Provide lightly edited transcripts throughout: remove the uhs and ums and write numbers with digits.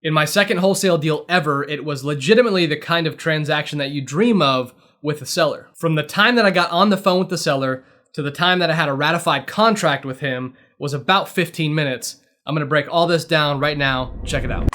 In my second wholesale deal ever, it was legitimately the kind of transaction that you dream of with a seller. From the time that I got on the phone with the seller to the time that I had a ratified contract with him was about 15 minutes. I'm gonna break all this down right now. Check it out.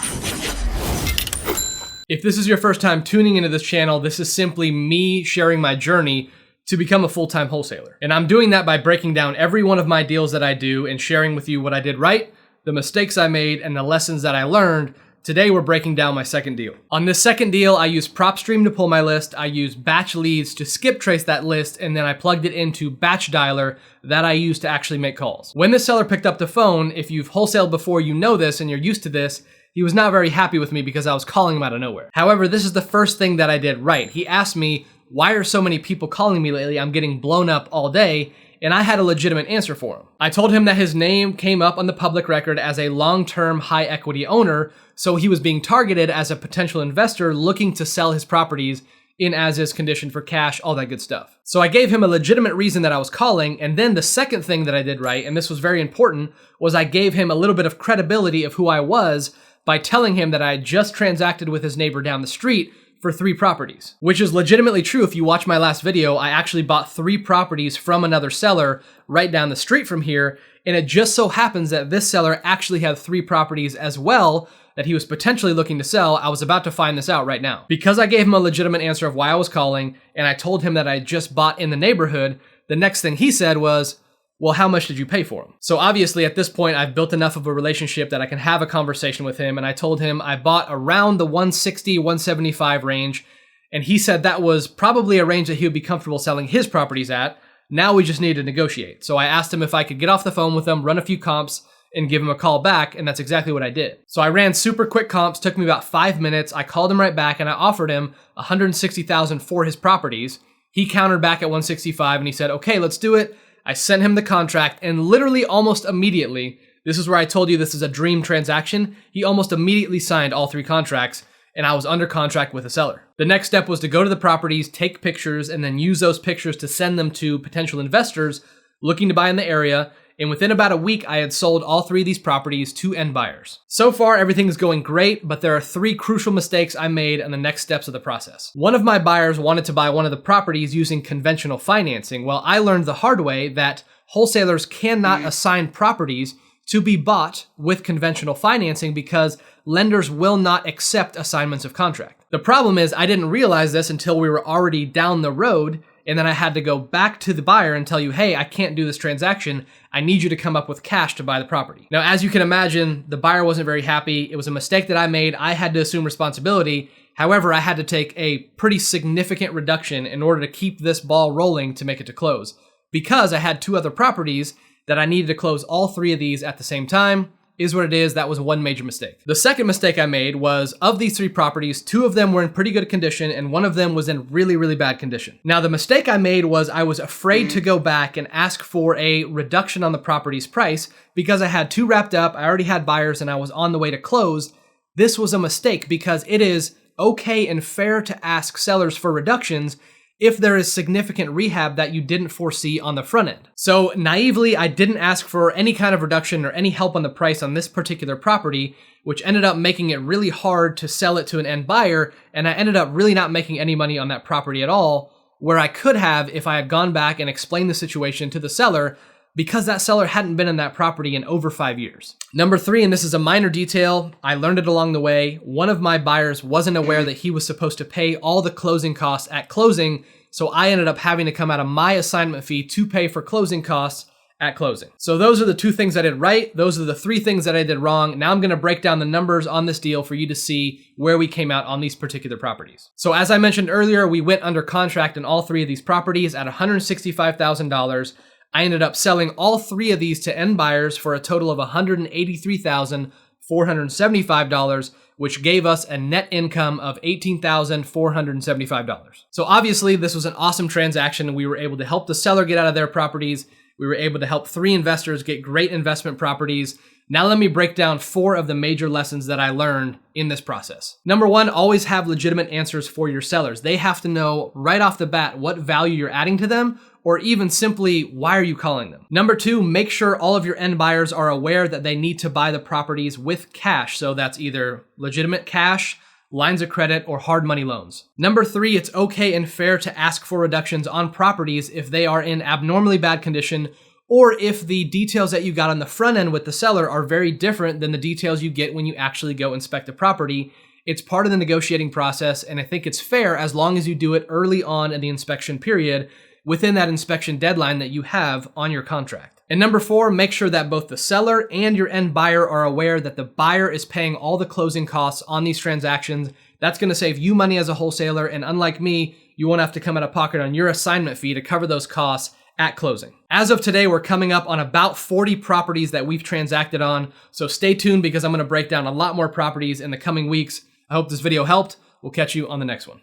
If this is your first time tuning into this channel, this is simply me sharing my journey to become a full-time wholesaler. And I'm doing that by breaking down every one of my deals that I do and sharing with you what I did right, the mistakes I made, and the lessons that I learned. Today, we're breaking down my second deal. On this second deal, I used Propstream to pull my list, I used Batchleads to skip trace that list, and then I plugged it into Batchdialer that I used to actually make calls. When the seller picked up the phone, if you've wholesaled before, you know this and you're used to this, he was not very happy with me because I was calling him out of nowhere. However, this is the first thing that I did right. He asked me, why are so many people calling me lately? I'm getting blown up all day. And I had a legitimate answer for him. I told him that his name came up on the public record as a long-term high equity owner, so he was being targeted as a potential investor looking to sell his properties in as-is condition for cash, all that good stuff. So I gave him a legitimate reason that I was calling, and then the second thing that I did right, and this was very important, was I gave him a little bit of credibility of who I was by telling him that I had just transacted with his neighbor down the street for 3 properties, which is legitimately true. If you watch my last video, I actually bought 3 properties from another seller right down the street from here, and it just so happens that this seller actually had 3 properties as well that he was potentially looking to sell. I was about to find this out right now. Because I gave him a legitimate answer of why I was calling, and I told him that I just bought in the neighborhood, the next thing he said was, well, how much did you pay for him? So obviously at this point, I've built enough of a relationship that I can have a conversation with him. And I told him I bought around the 160, 175 range. And he said that was probably a range that he would be comfortable selling his properties at. Now we just need to negotiate. So I asked him if I could get off the phone with him, run a few comps, and give him a call back. And that's exactly what I did. So I ran super quick comps, took me about 5 minutes. I called him right back and I offered him $160,000 for his properties. He countered back at 165 and he said, okay, let's do it. I sent him the contract, and literally almost immediately, this is where I told you this is a dream transaction, he almost immediately signed all 3 contracts, and I was under contract with a seller. The next step was to go to the properties, take pictures, and then use those pictures to send them to potential investors looking to buy in the area, and within about a week, I had sold all 3 of these properties to end buyers. So far, everything is going great, but there are 3 crucial mistakes I made on the next steps of the process. One of my buyers wanted to buy one of the properties using conventional financing. Well, I learned the hard way that wholesalers cannot assign properties to be bought with conventional financing because lenders will not accept assignments of contract. The problem is I didn't realize this until we were already down the road, and then I had to go back to the buyer and tell you, hey, I can't do this transaction. I need you to come up with cash to buy the property. Now, as you can imagine, the buyer wasn't very happy. It was a mistake that I made. I had to assume responsibility. However, I had to take a pretty significant reduction in order to keep this ball rolling to make it to close, because I had 2 other properties that I needed to close all 3 of these at the same time. Is what it is. That was one major mistake. The second mistake I made was, of these 3 properties, 2 of them were in pretty good condition and 1 of them was in really, really bad condition. Now, the mistake I made was I was afraid to go back and ask for a reduction on the property's price because I had 2 wrapped up, I already had buyers, and I was on the way to close. This was a mistake because it is okay and fair to ask sellers for reductions if there is significant rehab that you didn't foresee on the front end. So naively, I didn't ask for any kind of reduction or any help on the price on this particular property, which ended up making it really hard to sell it to an end buyer, and I ended up really not making any money on that property at all, where I could have if I had gone back and explained the situation to the seller, because that seller hadn't been in that property in over 5 years. Number 3, and this is a minor detail, I learned it along the way. One of my buyers wasn't aware that he was supposed to pay all the closing costs at closing, so I ended up having to come out of my assignment fee to pay for closing costs at closing. So those are the 2 things I did right. Those are the 3 things that I did wrong. Now I'm gonna break down the numbers on this deal for you to see where we came out on these particular properties. So as I mentioned earlier, we went under contract in all 3 of these properties at $165,000. I ended up selling all 3 of these to end buyers for a total of $183,475, which gave us a net income of $18,475. So obviously this was an awesome transaction. We were able to help the seller get out of their properties. We were able to help 3 investors get great investment properties. Now let me break down 4 of the major lessons that I learned in this process. Number 1, always have legitimate answers for your sellers. They have to know right off the bat what value you're adding to them, or even simply, why are you calling them? Number 2, make sure all of your end buyers are aware that they need to buy the properties with cash. So that's either legitimate cash, lines of credit, or hard money loans. Number 3, it's okay and fair to ask for reductions on properties if they are in abnormally bad condition, or if the details that you got on the front end with the seller are very different than the details you get when you actually go inspect a property. It's part of the negotiating process, and I think it's fair as long as you do it early on in the inspection period, within that inspection deadline that you have on your contract. And number 4, make sure that both the seller and your end buyer are aware that the buyer is paying all the closing costs on these transactions. That's going to save you money as a wholesaler, and unlike me, you won't have to come out of pocket on your assignment fee to cover those costs at closing. As of today, we're coming up on about 40 properties that we've transacted on, so stay tuned because I'm going to break down a lot more properties in the coming weeks. I hope this video helped. We'll catch you on the next one.